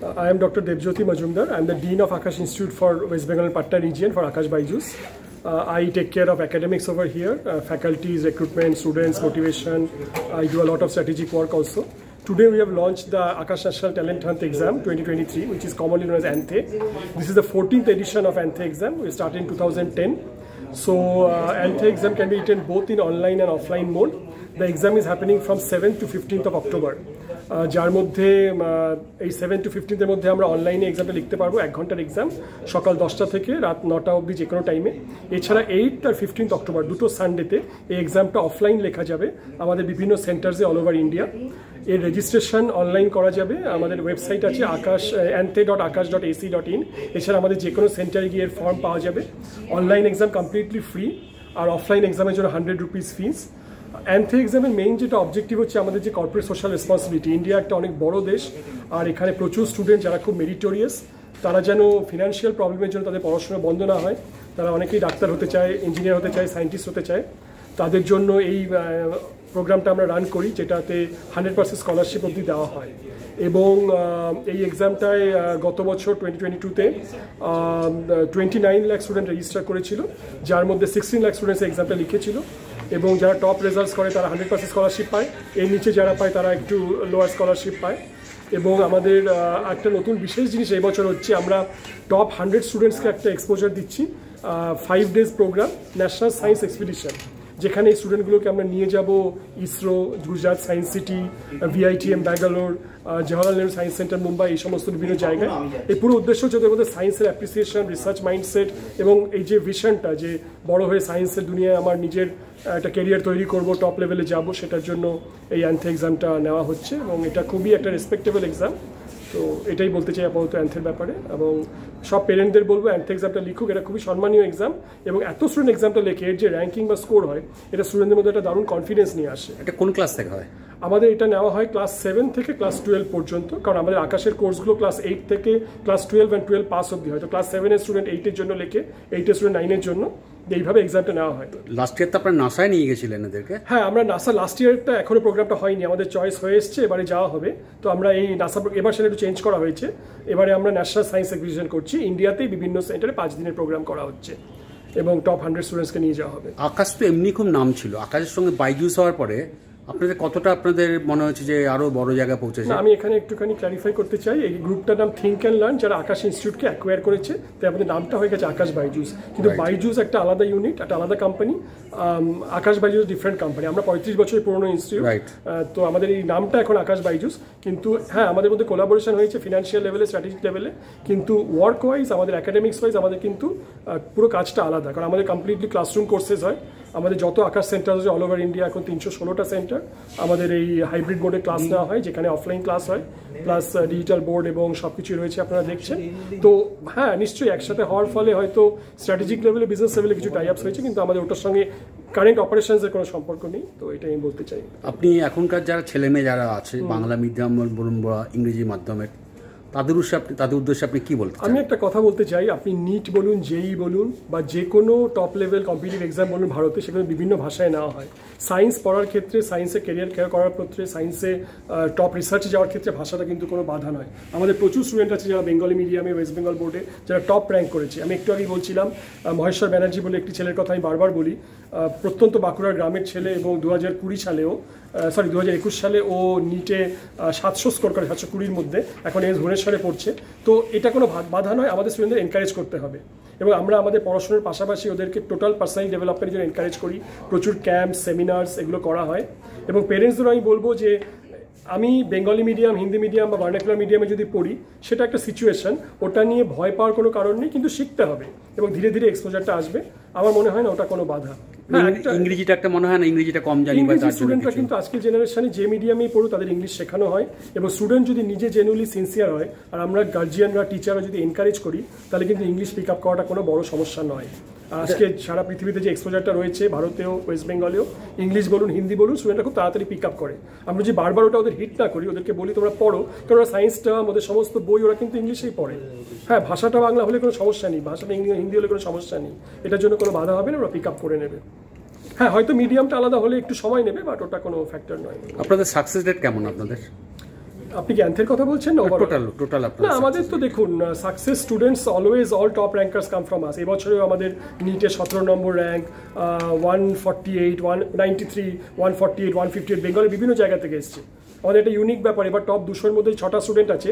I am Dr. Debjyoti Majumdar. I am the Dean of Akash Institute for West Bengal and Patna region for Akash BYJU'S. I take care of academics over here, faculties, recruitment, students, motivation. I do a lot of strategic work also. Today we have launched the Akash National Talent Hunt exam 2023, which is commonly known as ANTHE. This is the 14th edition of ANTHE exam. We started in 2010. So ANTHE exam can be written both in online and offline mode. The exam is happening from 7th to 15th of October. যার মধ্যে এই 7 to 15 এর মধ্যে আমরা অনলাইনে এক্সামটা লিখতে পারবো 1 ঘন্টার এক্সাম সকাল 10টা থেকে রাত 9টা অবধি যে কোনো টাইমে এছাড়া 8 আর 15 অক্টোবর দুটো সানডেতে এই এক্সামটা অফলাইন লেখা যাবে আমাদের বিভিন্ন সেন্টারসে অল ওভার ইন্ডিয়া এর রেজিস্ট্রেশন অনলাইন করা যাবে আমাদের ওয়েবসাইট আছে anthe.akash.ac.in এছাড়া আমাদের যে কোনো সেন্টারে গিয়ে ফর্ম পাওয়া যাবে অনলাইন এক্সাম কমপ্লিটলি ফ্রি আর অফলাইন এক্সামের জন্য 100 রুপিস ফিস ANTHE এক্সামের মেইন যেটা অবজেক্টিভ হচ্ছে আমাদের যে কর্পোরেট সোশ্যাল রেসপন্সিবিলিটি ইন্ডিয়া একটা অনেক বড় দেশ আর এখানে প্রচুর স্টুডেন্ট যারা খুব মেরিটোরিয়াস তারা যেন ফিনান্সিয়াল প্রবলেমের জন্য তাদের পড়াশোনা বন্ধ না হয় তারা অনেকেই ডাক্তার হতে চায় ইঞ্জিনিয়ার হতে চায় সায়েন্টিস্ট হতে চায় তাদের জন্য এই প্রোগ্রামটা আমরা রান করি যেটাতে 100% স্কলারশিপ অবধি দেওয়া হয় এবং এই এক্সামটায় গত বছর 2022-তে 29 লাখ স্টুডেন্ট রেজিস্টার করেছিল যার মধ্যে 16 লাখ স্টুডেন্টস এক্সামটা লিখেছিল এবং যারা টপ রেজাল্টস করে তারা 100% স্কলারশিপ পায় এর নিচে যারা পায় তারা একটু লোয়ার স্কলারশিপ পায় এবং আমাদের একটা নতুন বিশেষ জিনিস এই বছর হচ্ছে আমরা টপ 100 স্টুডেন্টসকে একটা এক্সপোজার দিচ্ছি 5 days program national science expedition যেখানে এই স্টুডেন্টগুলোকে আমরা নিয়ে যাব ISRO Gujarat science city VITM Bangalore Jawaharlal Nehru science centre Mumbai এই সমস্ত বিভিন্ন জায়গায় এই পুরো উদ্দেশ্য হচ্ছে ওদের মধ্যে সায়েন্সের অ্যাপ্রিসিয়েশন রিসার্চ মাইন্ডসেট এবং এই যে ভিশনটা যে বড় হয়ে সায়েন্সের দুনিয়ায় আমার নিজের একটা ক্যারিয়ার তৈরি করব টপ লেভেলে যাব সেটার জন্য এই ANTHE এক্সামটা নেওয়া হচ্ছে এবং এটা খুবই একটা রেসপেক্টেবল এক্সাম তো এটাই বলতে চাই আপাতত ANTHEর ব্যাপারে এবং সব পেরেন্টদের বলবো ANTHE এক্সামটা লিখুক এটা খুবই সম্মানীয় এক্সাম এবং এত স্টুডেন্ট এক্সামটা লেখে এর যে র্যাঙ্কিং বা স্কোর হয় এটা স্টুডেন্টদের মধ্যে একটা দারুণ কনফিডেন্স নিয়ে আসে এটা কোন ক্লাস থেকে হয় আমাদের এটা নেওয়া হয় ক্লাস 7 থেকে ক্লাস 12 পর্যন্ত কারণ আমাদের আকাশের কোর্সগুলো ক্লাস 8 থেকে ক্লাস 12 এবং 12 পাস অবধি হয় তো ক্লাস 7 এর স্টুডেন্ট 8 এর জন্য লেখে 8 এর স্টুডেন্ট 9 এর জন্য এইভাবে এক্সামটা নেওয়া হয় লাস্ট ইয়ার তো আপনারা নাসায় নিয়ে গেছিলেন এদেরকে হ্যাঁ আমরা নাসা লাস্ট ইয়ারটা এখনো প্রোগ্রামটা হয়নি আমাদের চয়েস হয়ে এসছে এবারে যাওয়া হবে তো আমরা এই নাসা এবার সেটা একটু চেঞ্জ করা হয়েছে এবারে আমরা ন্যাশনাল সায়েন্স এক্সিবিশন করছি ইন্ডিয়াতেই বিভিন্ন সেন্টারে 5 দিনের প্রোগ্রাম করা হচ্ছে এবং টপ 100 স্টুডেন্টসকে নিয়ে যাওয়া হবে আকাশ তো এমনি খুব নাম ছিল আকাশের সঙ্গে BYJU'S হওয়ার পরে আপনাদের কতটা আপনাদের মনে হচ্ছে যে আরো বড় জায়গায় পৌঁছেছে আমি এখানে একটুখানি ক্ল্যারিফাই করতে চাই এই গ্রুপটার নাম থিঙ্ক অ্যান্ড লার্ন যারা আকাশ ইনস্টিটিউটকে অ্যাকোয়ার করেছে তাই আমাদের নামটা হয়ে গেছে আকাশ BYJU'S কিন্তু BYJU'S একটা আলাদা ইউনিট একটা আলাদা কোম্পানি আকাশ BYJU'S ডিফারেন্ট কোম্পানি আমরা 35 বছরের পুরনো ইনস্টিটিউট তো আমাদের এই নামটা এখন আকাশ BYJU'S কিন্তু হ্যাঁ আমাদের মধ্যে কোলাবোরেশন হয়েছে ফিনান্সিয়াল লেভেলে স্ট্র্যাটেজিক লেভেলে কিন্তু ওয়ার্ক ওয়াইজ আমাদের একাডেমিক্স ওয়াইজ আমাদের কিন্তু পুরো কাজটা আলাদা কারণ আমাদের কমপ্লিটলি ক্লাসরুম কোর্সেস হয় আমাদের যত আকাশ সেন্টার আছে অল ওভার ইন্ডিয়া এখন 316টা সেন্টার আমাদের এই হাইব্রিড বোর্ডে ক্লাস নেওয়া হয় যেখানে অফলাইন ক্লাস হয় প্লাস ডিজিটাল বোর্ড এবং সব কিছু রয়েছে আপনারা দেখছেন তো হ্যাঁ নিশ্চয়ই একসাথে হওয়ার ফলে হয়তো স্ট্র্যাটেজিক লেভেলে বিজনেস লেভেলে কিছু টাই আপস হয়েছে কিন্তু আমাদের ওটার সঙ্গে কারেন্ট অপারেশনসের কোনো সম্পর্ক নেই তো এটাই আমি বলতে চাই আপনি এখনকার যারা ছেলে মেয়ে যারা আছে বাংলা মিডিয়াম বলুন বা ইংরেজি মাধ্যমের তাদের উদ্দেশ্যে আপনি কি বলতে আমি একটা কথা বলতে চাই আপনি নিট বলুন জেই বলুন বা যে কোনো টপ লেভেল কম্পিটিটিভ এক্সাম বলুন ভারতে সেখানে বিভিন্ন ভাষায় নেওয়া হয় সায়েন্স পড়ার ক্ষেত্রে সায়েন্সে ক্যারিয়ার করার ক্ষেত্রে সায়েন্সে টপ রিসার্চে যাওয়ার ক্ষেত্রে ভাষাটা কিন্তু কোনো বাধা নয় আমাদের প্রচুর স্টুডেন্ট আছে যারা বেঙ্গলি মিডিয়ামে ওয়েস্ট বেঙ্গল বোর্ডে যারা টপ র্যাঙ্ক করেছে আমি একটু আগেই বলছিলাম মহেশ্বর ব্যানার্জি বলে একটি ছেলের কথা আমি বারবার বলি প্রত্যন্ত বাঁকুড়ার গ্রামের ছেলে এবং 2020 সালেও 2021 সালে ও নিটে 700 স্কোর করে 720-র মধ্যে এখন ভুবনেশ্বরে পড়ছে তো এটা কোনো বাধা নয় আমাদের স্টুডেন্টদের এনকারেজ করতে হবে এবং আমরা আমাদের পড়াশোনার পাশাপাশি ওদেরকে টোটাল পার্সোনাল ডেভেলপমেন্টের জন্য এনকারেজ করি প্রচুর ক্যাম্প সেমিনার্স এগুলো করা হয় এবং পেরেন্টসদেরও আমি বলবো যে আমি বেঙ্গলি মিডিয়াম হিন্দি মিডিয়াম বা ভার্নাকুলার মিডিয়ামে যদি পড়ি সেটা একটা সিচুয়েশন ওটা নিয়ে ভয় পাওয়ার কোনো কারণ নেই কিন্তু শিখতে হবে এবং ধীরে ধীরে এক্সপোজারটা আসবে আমার মনে হয় না ওটা কোনো বাধা ইংরেজিটা একটা মনে হয় না ইংরেজিটা কম জানি বা তার স্টুডেন্টরা কিন্তু আজকের জেনারেশনে যে মিডিয়ামেই পড়ুক তাদের ইংলিশ শেখানো হয় এবং স্টুডেন্ট যদি নিজে জেনুইনলি সিনসিয়ার হয় আর আমরা গার্জিয়ানরা টিচাররা যদি এনকারেজ করি তাহলে কিন্তু ইংলিশ পিক আপ করাটা কোনো বড় সমস্যা নয় আজকে সারা পৃথিবীতে যে এক্সপোজারটা রয়েছে ভারতেও ওয়েস্ট বেঙ্গলেও ইংলিশ বলুন হিন্দি বলুন স্টুডেন্টরা খুব তাড়াতাড়ি পিক আপ করে আমরা যদি বারবার ওটা ওদের হিট না করি ওদেরকে বলি তোমরা পড়ো কারণ ওরা সায়েন্সটা ওদের সমস্ত বই ওরা কিন্তু ইংলিশেই পড়ে হ্যাঁ ভাষাটা বাংলা হলে কোনো সমস্যা নেই ভাষাটা হিন্দি হলে কোনো সমস্যা নেই এটার জন্য কোনো বাধা হবে না ওরা পিক আপ করে নেবে হ্যাঁ হয়তো মিডিয়ামটা আলাদা হলে একটু সময় নেবে বাট ওটা কোনো ফ্যাক্টর নয় আপনাদের সাকসেস রেট কেমন আপনাদের আপনি কি অ্যান্থের কথা বলছেন না টোটাল না আমাদের তো দেখুন success students always all top rankers come from us. এবছরেও আমাদের নিটে 17 নম্বর র্যাঙ্ক, 148, 193, 148, 158 বেঙ্গলের বিভিন্ন জায়গা থেকে এসছে। আমাদের একটা ইউনিক ব্যাপার, এবার টপ 200-র মধ্যে 6টা স্টুডেন্ট আছে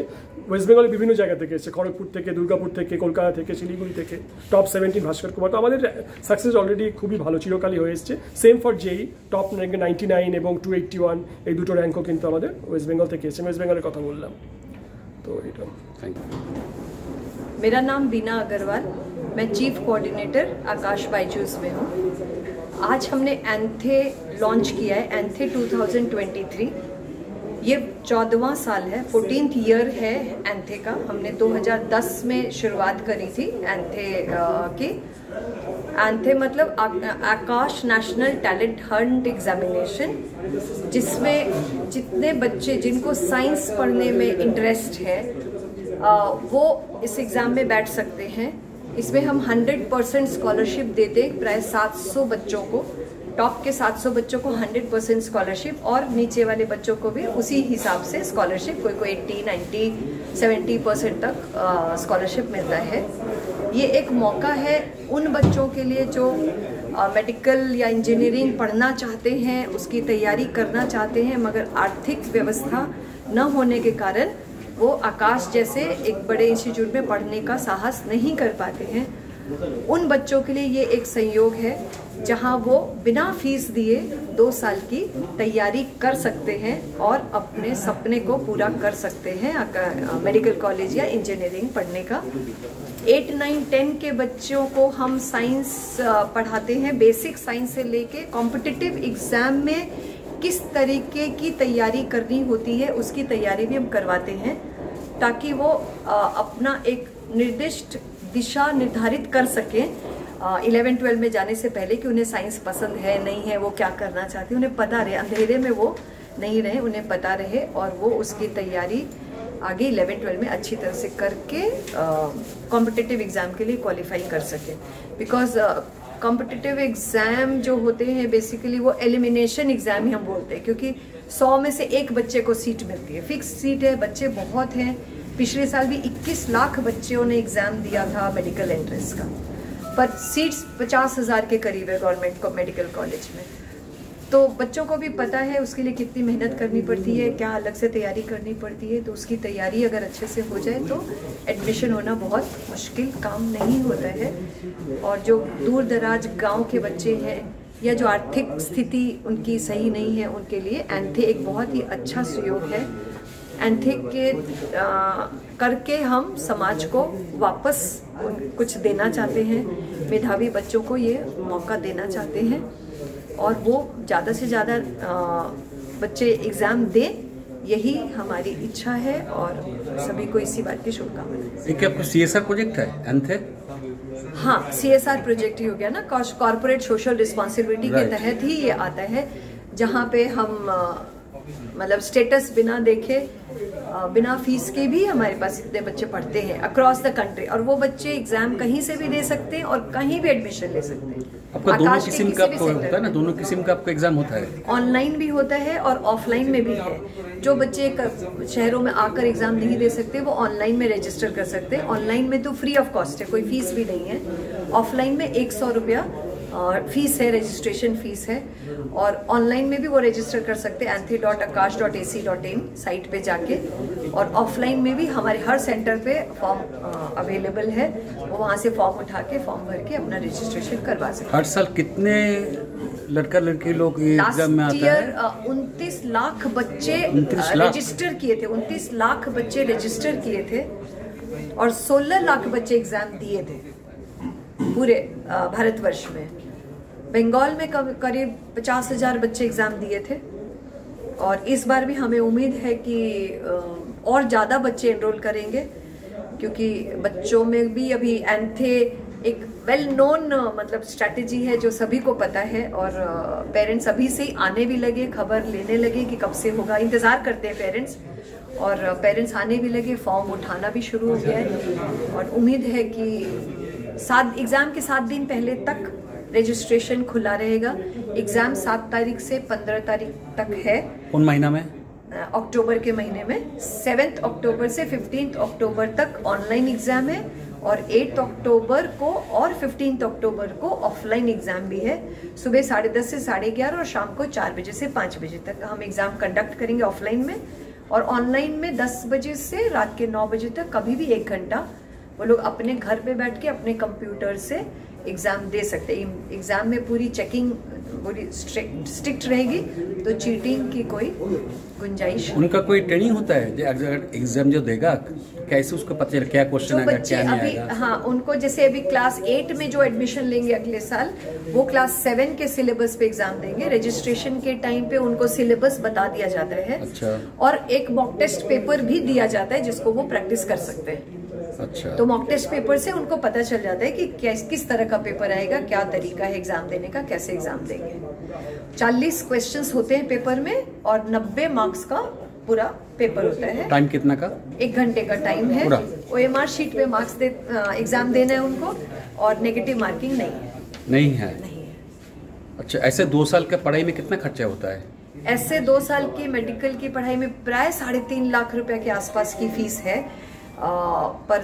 ওয়েস্ট বেঙ্গলের বিভিন্ন জায়গা থেকে এসছে, খড়গপুর থেকে, দুর্গাপুর থেকে, কলকাতা থেকে, শিলিগুড়ি থেকে, টপ 17 ভাস্কর কুমার। তো আমাদের সাকসেস অলরেডি খুবই ভালো চিরকালই হয়ে এসছে। সেম ফর জেই, টপ র্যাঙ্কে 99 এবং 281 এই দুটো র্যাঙ্কও কিন্তু আমাদের ওয়েস্ট বেঙ্গল থেকে এসছে। ওয়েস্ট বেঙ্গলের কথা বললাম তো এটা। Thank you. मेरा नाम बीना अग्रवाल, मैं चीफ कोऑर्डिनेटर आकाश बायजूस में हूँ। आज हमने एंथे लॉन्च किया है, एंथे 2023। ये 14वां साल है, 14th ईयर है एंथे का। हमने 2010 में शुरुआत करी थी एंथे की। एंथे मतलब आकाश नेशनल टैलेंट हंट एग्जामिनेशन, जिसमें जितने बच्चे जिनको साइंस पढ़ने में इंटरेस्ट है वो इस एग्ज़ाम में बैठ सकते हैं। इसमें हम 100% स्कॉलरशिप देते, प्राय 700 बच्चों को, टॉप के 700 बच्चों को 100% स्कॉलरशिप, और नीचे वाले बच्चों को भी उसी हिसाब से स्कॉलरशिप, कोई कोई 80, 90, 70% तक स्कॉलरशिप मिलता है। ये एक मौका है उन बच्चों के लिए जो मेडिकल या इंजीनियरिंग पढ़ना चाहते हैं, उसकी तैयारी करना चाहते हैं, मगर आर्थिक व्यवस्था न होने के कारण वो आकाश जैसे एक बड़े इंस्टीट्यूट में पढ़ने का साहस नहीं कर पाते हैं। उन बच्चों के लिए ये एक संयोग है जहां वो बिना फीस दिए 2 साल की तैयारी कर सकते हैं और अपने सपने को पूरा कर सकते हैं मेडिकल कॉलेज या इंजीनियरिंग पढ़ने का। 8, 9, 10 के बच्चों को हम साइंस पढ़ाते हैं, बेसिक साइंस से लेके कॉम्पिटिटिव एग्जाम में किस तरीके की तैयारी करनी होती है उसकी तैयारी भी हम करवाते हैं, ताकि वो अपना एक निर्दिष्ट दिशा निर्धारित कर सकें 11-12 में जाने से पहले कि उन्हें साइंस पसंद है नहीं है, वो क्या करना चाहते हैं, उन्हें पता रहे, अंधेरे में वो नहीं रहे, उन्हें पता रहे और वो उसकी तैयारी आगे 11-12 में अच्छी तरह से करके कॉम्पिटिटिव एग्ज़ाम के लिए क्वालिफाई कर सकें। बिकॉज कॉम्पिटिटिव एग्ज़ाम जो होते हैं बेसिकली वो एलिमिनेशन एग्ज़ाम ही हम बोलते हैं, क्योंकि 100 में से एक बच्चे को सीट मिलती है, फिक्स सीट है, बच्चे बहुत हैं। पिछले साल भी 21 लाख बच्चों ने एग्ज़ाम दिया था मेडिकल एंट्रेंस का, पर सीट्स 50,000 के करीब है गवर्नमेंट को मेडिकल कॉलेज में। तो बच्चों को भी पता है उसके लिए कितनी मेहनत करनी पड़ती है, क्या अलग से तैयारी करनी पड़ती है। तो उसकी तैयारी अगर अच्छे से हो जाए तो एडमिशन होना बहुत मुश्किल काम नहीं होता है। और जो दूर दराज गांव के बच्चे हैं या जो आर्थिक स्थिति उनकी सही नहीं है, उनके लिए एंथे एक बहुत ही अच्छा सहयोग है। एंथे के करके हम समाज को वापस कुछ देना चाहते हैं, मेधावी बच्चों को ये मौका देना चाहते हैं और वो ज़्यादा से ज़्यादा बच्चे एग्ज़ाम दें, यही हमारी इच्छा है और सभी को इसी बात की शुभकामनाएं। क्या आपका CSR प्रोजेक्ट है एंथे? हाँ, CSR प्रोजेक्ट ही हो गया ना, कॉर्पोरेट सोशल रिस्पॉन्सिबिलिटी के तहत ही ये आता है, जहाँ पे हम मतलब स्टेटस बिना देखे बिना फीस के भी हमारे पास इतने बच्चे पढ़ते हैं अक्रॉस द कंट्री, और वो बच्चे एग्जाम कहीं से भी दे सकते हैं और कहीं भी एडमिशन ले सकते हैं। आपका दोनों किस्म का होता है ना, दोनों किस्म का आपका एग्जाम होता है? ऑनलाइन भी होता है और ऑफलाइन में भी है। जो बच्चे शहरों में आकर एग्जाम नहीं दे सकते वो ऑनलाइन में रजिस्टर कर सकते हैं। ऑनलाइन में तो फ्री ऑफ कॉस्ट है, कोई फीस भी नहीं है। ऑफलाइन में 100 रुपया फीस है, रजिस्ट्रेशन फीस है, और ऑनलाइन में भी वो रजिस्टर कर सकते हैं anthe.akash.ac.in साइट पे जाके। और ऑफलाइन में भी हमारे हर सेंटर पे फॉर्म अवेलेबल है, वो वहाँ से फॉर्म उठा के फॉर्म भर के अपना रजिस्ट्रेशन करवा सकते हैं। हर साल कितने लड़का लड़की लोग एग्जाम में आते हैं? 29 लाख बच्चे रजिस्टर किए थे, 29 लाख बच्चे रजिस्टर किए थे और 16 लाख बच्चे एग्जाम दिए थे पूरे भारतवर्ष में। बंगाल में करीब 50,000 बच्चे एग्जाम दिए थे और इस बार भी हमें उम्मीद है कि और ज़्यादा बच्चे एनरोल करेंगे, क्योंकि बच्चों में भी अभी एंथे एक वेल नोन मतलब स्ट्रैटेजी है जो सभी को पता है, और पेरेंट्स अभी से ही आने भी लगे, खबर लेने लगे कि कब से होगा, इंतज़ार करते हैं पेरेंट्स, और पेरेंट्स आने भी लगे, फॉर्म उठाना भी शुरू हो गया है। और उम्मीद है कि एग्ज़ाम के 7 दिन पहले तक रजिस्ट्रेशन खुला रहेगा। एग्ज़ाम 7 तारीख से 15 तारीख तक है। कौन महीना में? अक्टूबर के महीने में। 7 अक्टूबर से 15 अक्टूबर तक ऑनलाइन एग्जाम है और 8 अक्टूबर को और 15 अक्टूबर को ऑफलाइन एग्जाम भी है। सुबह 10:30 से 11:30 और शाम को 4 बजे से 5 बजे तक हम एग्जाम कंडक्ट करेंगे ऑफलाइन में। और ऑनलाइन में 10 बजे से रात के 9 बजे तक कभी भी 1 घंटा वो लोग अपने घर पे बैठ के अपने कंप्यूटर से एग्जाम दे सकते हैं। एग्जाम में पूरी चेकिंग पूरी स्ट्रिक्ट रहेगी, तो चीटिंग की कोई गुंजाइश। उनका कोई ट्रेनिंग होता है अगर एग्जाम जो देगा कैसे उसको पता चले क्या क्वेश्चन आएगा क्या नहीं आएगा? हाँ, उनको जैसे अभी क्लास 8 में जो एडमिशन लेंगे अगले साल, वो क्लास 7 के सिलेबस पे एग्जाम देंगे। रजिस्ट्रेशन के टाइम पे उनको सिलेबस बता दिया जाता है। अच्छा। और एक मॉक टेस्ट पेपर भी दिया जाता है जिसको वो प्रैक्टिस कर सकते हैं। अच्छा। तो मॉक टेस्ट पेपर से उनको पता चल जाता है कि किस तरह का पेपर आएगा, क्या तरीका है एग्जाम देने का, कैसे एग्जाम देंगे। 40 क्वेश्चंस होते हैं पेपर में और 90 मार्क्स का पूरा पेपर होता है। टाइम कितना का? 1 घंटे का टाइम है। OMR शीट पे मार्क्स एग्जाम देना है उनको और नेगेटिव मार्किंग नहीं है। अच्छा, ऐसे 2 साल का पढ़ाई में कितना खर्चा होता है? ऐसे 2 साल की मेडिकल की पढ़ाई में प्राय 3.5 लाख रुपए के आसपास की फीस है। पर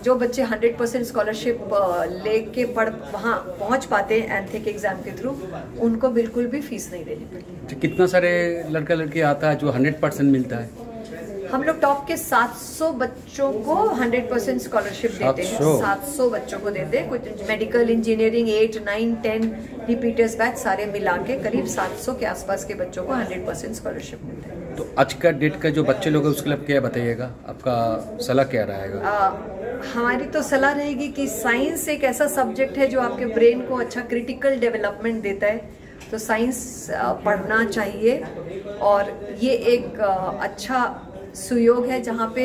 जो बच्चे 100% स्कॉलरशिप लेके वहाँ पहुँच पाते हैं एंथे के एग्जाम के थ्रू, उनको बिल्कुल भी फीस नहीं देनी पड़ती। कितना सारे लड़का लड़की आता है जो 100% मिलता है? हम लोग टॉप के 700 बच्चों को 100% स्कॉलरशिप देते हैं। 700 बच्चों को देते हैं। कुछ मेडिकल, इंजीनियरिंग, 8, 9, 10 रिपीटर्स बैच सारे मिला के करीब 700 के आसपास के बच्चों को 100% स्कॉलरशिप मिलता है। तो आज का डेट का जो बच्चे लोग हैं उसके लिए क्या बताइएगा, आपका सलाह क्या रहेगा? हमारी तो सलाह रहेगी कि साइंस एक ऐसा सब्जेक्ट है जो आपके ब्रेन को अच्छा क्रिटिकल डेवलपमेंट देता है, तो साइंस पढ़ना चाहिए। और ये एक अच्छा सुयोग है जहाँ पे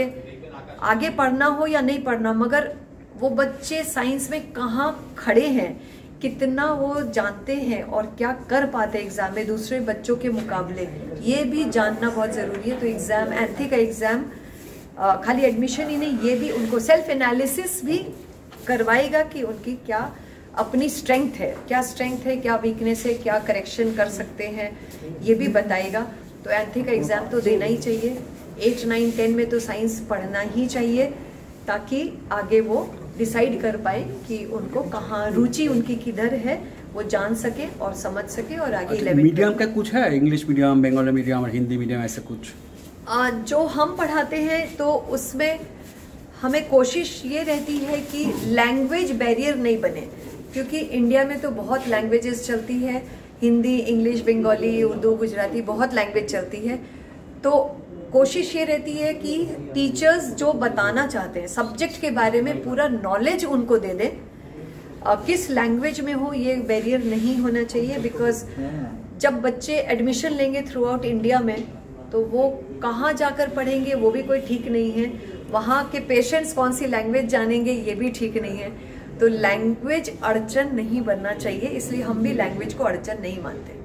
आगे पढ़ना हो या नहीं पढ़ना, मगर वो बच्चे साइंस में कहाँ खड़े हैं, कितना वो जानते हैं और क्या कर पाते हैं एग्जाम में दूसरे बच्चों के मुकाबले, ये भी जानना बहुत जरूरी है। तो एग्जाम, एंथे का एग्जाम खाली एडमिशन ही नहीं, ये भी उनको सेल्फ एनालिसिस भी करवाएगा कि उनकी क्या अपनी स्ट्रेंथ है, क्या वीकनेस है, क्या करेक्शन कर सकते हैं, ये भी बताएगा। तो एंथे का एग्जाम तो देना ही चाहिए। 8, 9, 10 में तो साइंस पढ़ना ही चाहिए ताकि आगे वो डिसाइड कर पाए कि उनको कहाँ रुचि उनकी किधर है, वो जान सके और समझ सके और आगे 11 मीडियम का कुछ है, इंग्लिश मीडियम, बंगाली मीडियम और हिंदी मीडियम, ऐसा कुछ जो हम पढ़ाते हैं तो उसमें हमें कोशिश ये रहती है कि लैंग्वेज बैरियर नहीं बने, क्योंकि इंडिया में तो बहुत लैंग्वेजेस चलती है, हिंदी, इंग्लिश, बंगाली, उर्दू, गुजराती, बहुत लैंग्वेज चलती है। तो कोशिश ये रहती है कि टीचर्स जो बताना चाहते हैं सब्जेक्ट के बारे में पूरा नॉलेज उनको दे दें, किस लैंग्वेज में हो ये बैरियर नहीं होना चाहिए। बिकॉज जब बच्चे एडमिशन लेंगे थ्रू आउट इंडिया में तो वो कहाँ जाकर पढ़ेंगे वो भी कोई ठीक नहीं है, वहाँ के पेशेंट्स कौन सी लैंग्वेज जानेंगे ये भी ठीक नहीं है। तो लैंग्वेज अड़चन नहीं बनना चाहिए, इसलिए हम भी लैंग्वेज को अड़चन नहीं मानते।